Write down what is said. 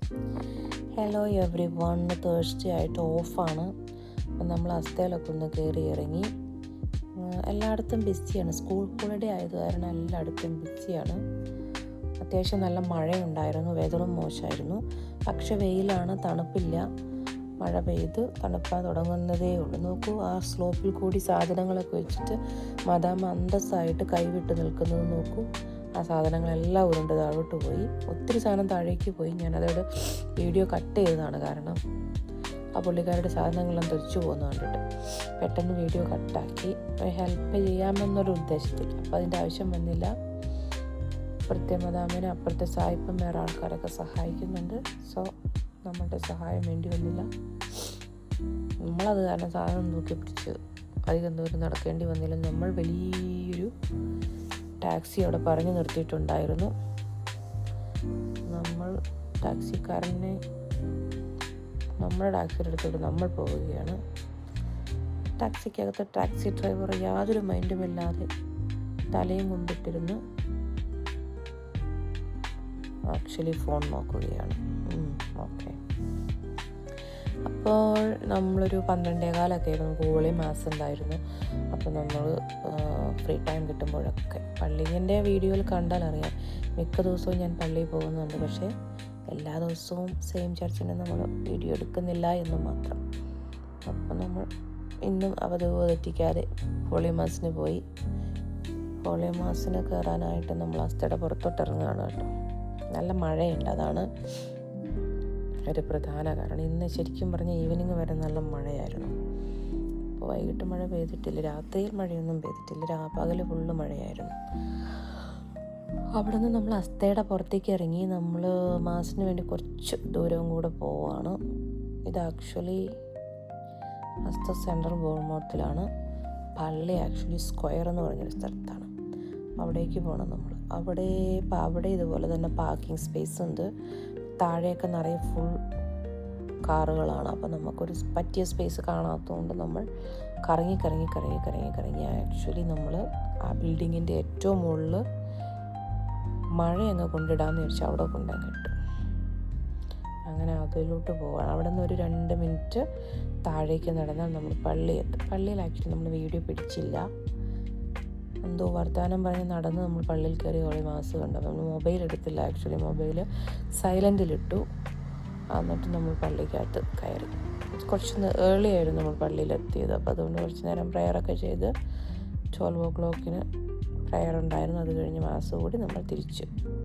Hello every one. Thursday ആയിട്ട് ഓഫാണ്. അപ്പം നമ്മൾ അസ്തയിലൊക്കെ ഒന്ന് കയറി ഇറങ്ങി. എല്ലായിടത്തും ബിസിയാണ്. സ്കൂൾ ഹോളിഡേ ആയത് കാരണം എല്ലായിടത്തും ബിസിയാണ്. അത്യാവശ്യം നല്ല മഴയുണ്ടായിരുന്നു, വെതറും മോശമായിരുന്നു. പക്ഷെ വെയിലാണ്, തണുപ്പില്ല. മഴ പെയ്ത് തണുപ്പാൻ തുടങ്ങുന്നതേ ഉള്ളൂ. നോക്കൂ, ആ സ്ലോപ്പിൽ കൂടി സാധനങ്ങളൊക്കെ വെച്ചിട്ട് മദാമ അന്തസ്സായിട്ട് കൈവിട്ട് നിൽക്കുന്നത് നോക്കൂ. ആ സാധനങ്ങളെല്ലാം ഉരുണ്ട് താഴോട്ട് പോയി. ഒത്തിരി സാധനം താഴേക്ക് പോയി. ഞാനതോടെ വീഡിയോ കട്ട് ചെയ്തതാണ്. കാരണം ആ പുള്ളിക്കാരുടെ സാധനങ്ങളെല്ലാം തെറിച്ചു പോകുന്ന കണ്ടിട്ട് പെട്ടെന്ന് വീഡിയോ കട്ടാക്കി. ഹെൽപ്പ് ചെയ്യാമെന്നൊരു ഉദ്ദേശത്തിൽ. അപ്പോൾ അതിൻ്റെ ആവശ്യം വന്നില്ല. അപ്പുറത്തെ മദാമിനെ, അപ്പുറത്തെ സായിപ്പം വേറെ ആൾക്കാരൊക്കെ സഹായിക്കുന്നുണ്ട്. സോ നമ്മളുടെ സഹായം വേണ്ടി വന്നില്ല. നമ്മളത് കാരണം സാധനം നോക്കി പിടിച്ച് അധികം ദൂരം നടക്കേണ്ടി വന്നില്ല. നമ്മൾ വലിയൊരു ടാക്സി അവിടെ പറഞ്ഞു നിർത്തിയിട്ടുണ്ടായിരുന്നു. നമ്മൾ ടാക്സിക്കാരനെ നമ്മുടെ ടാക്സിയുടെ അടുത്തോട്ട് നമ്മൾ പോവുകയാണ്. ടാക്സിക്കകത്ത് ടാക്സി ഡ്രൈവർ യാതൊരു മൈൻഡുമില്ലാതെ തലയും കൊണ്ടിട്ടിരുന്ന് ആക്ച്വലി ഫോൺ നോക്കുകയാണ്. ഓക്കെ. അപ്പോൾ നമ്മളൊരു 12:15 ആയിരുന്നു. ഗൂഗിളിൽ മാത്സ് ഉണ്ടായിരുന്നു. അപ്പോൾ നമ്മൾ ഫ്രീ ടൈം കിട്ടുമ്പോഴൊക്കെ പള്ളീൻ്റെ വീഡിയോയിൽ കണ്ടാൽ അറിയാം, മിക്ക ദിവസവും ഞാൻ പള്ളിയിൽ പോകുന്നുണ്ട്. പക്ഷേ എല്ലാ ദിവസവും സെയിം ചർച്ചിനെ നമ്മൾ വീഡിയോ എടുക്കുന്നില്ല എന്ന് മാത്രം. അപ്പോൾ നമ്മൾ ഇന്നും അവധി തെറ്റിക്കാതെ ഹോളി മാസിന് പോയി. ഹോളി മാസിന് കയറാനായിട്ട് നമ്മൾ അസ്തയുടെ പുറത്തോട്ടിറങ്ങുകയാണ് കേട്ടോ. നല്ല മഴയുണ്ട്, അതാണ് ഒരു പ്രധാന കാരണം. ഇന്ന് ശരിക്കും പറഞ്ഞാൽ ഈവനിങ് വരെ നല്ല മഴയായിരുന്നു. അപ്പോൾ വൈകിട്ട് മഴ പെയ്തിട്ടില്ല, രാത്രിയിൽ മഴയൊന്നും പെയ്തിട്ടില്ല, പകൽ ഫുള്ള് മഴയായിരുന്നു. അവിടെ നിന്ന് നമ്മൾ അസ്തയുടെ പുറത്തേക്ക് ഇറങ്ങി. നമ്മൾ മാസിന് വേണ്ടി കുറച്ച് ദൂരവും കൂടെ പോവുകയാണ്. ഇത് ആക്ച്വലി അസ്ത സെൻട്രൽ ബോർമൗത്തിലാണ്. പള്ളി ആക്ച്വലി സ്ക്വയർ എന്ന് പറഞ്ഞൊരു സ്ഥലത്താണ്. അവിടേക്ക് പോകണം നമ്മൾ. അവിടെ ഇതുപോലെ തന്നെ പാർക്കിംഗ് സ്പേസ് ഉണ്ട്. താഴെയൊക്കെ നിറയെ ഫുൾ കാറുകളാണ്. അപ്പോൾ നമുക്കൊരു പറ്റിയ സ്പേസ് കാണാത്തതുകൊണ്ട് നമ്മൾ കറങ്ങി ആക്ച്വലി നമ്മൾ ആ ബിൽഡിങ്ങിൻ്റെ ഏറ്റവും മുകളിൽ മഴ അങ്ങ് കൊണ്ടിടാമെന്ന് വിചാരിച്ചാൽ അവിടെ കൊണ്ടുപോകാൻ കിട്ടും. അങ്ങനെ അതിലോട്ട് പോകാം. അവിടെ നിന്ന് ഒരു 2 മിനിറ്റ് താഴേക്ക് നടന്നാൽ നമ്മൾ പള്ളിയെത്തും. പള്ളിയിൽ ആക്ച്വലി നമ്മൾ വീഡിയോ പിടിച്ചില്ല. എന്തോ വർത്തമാനം പറഞ്ഞ് നടന്ന് നമ്മൾ പള്ളിയിൽ കയറി ഹോളി മാസ് കണ്ടു. നമ്മൾ മൊബൈൽ എടുത്തില്ല. ആക്ച്വലി മൊബൈൽ സൈലൻറ്റിലിട്ടു. എന്നിട്ട് നമ്മൾ പള്ളിക്കകത്ത് കയറി. കുറച്ച് ഏർലി ആയിരുന്നു നമ്മൾ പള്ളിയിലെത്തിയത്. അപ്പോൾ അതുകൊണ്ട് കുറച്ച് നേരം പ്രെയറൊക്കെ ചെയ്ത് 12 o'clock പ്രയർ ഉണ്ടായിരുന്നു. അത് കഴിഞ്ഞ് മാസ് കൂടി നമ്മൾ തിരിച്ചു.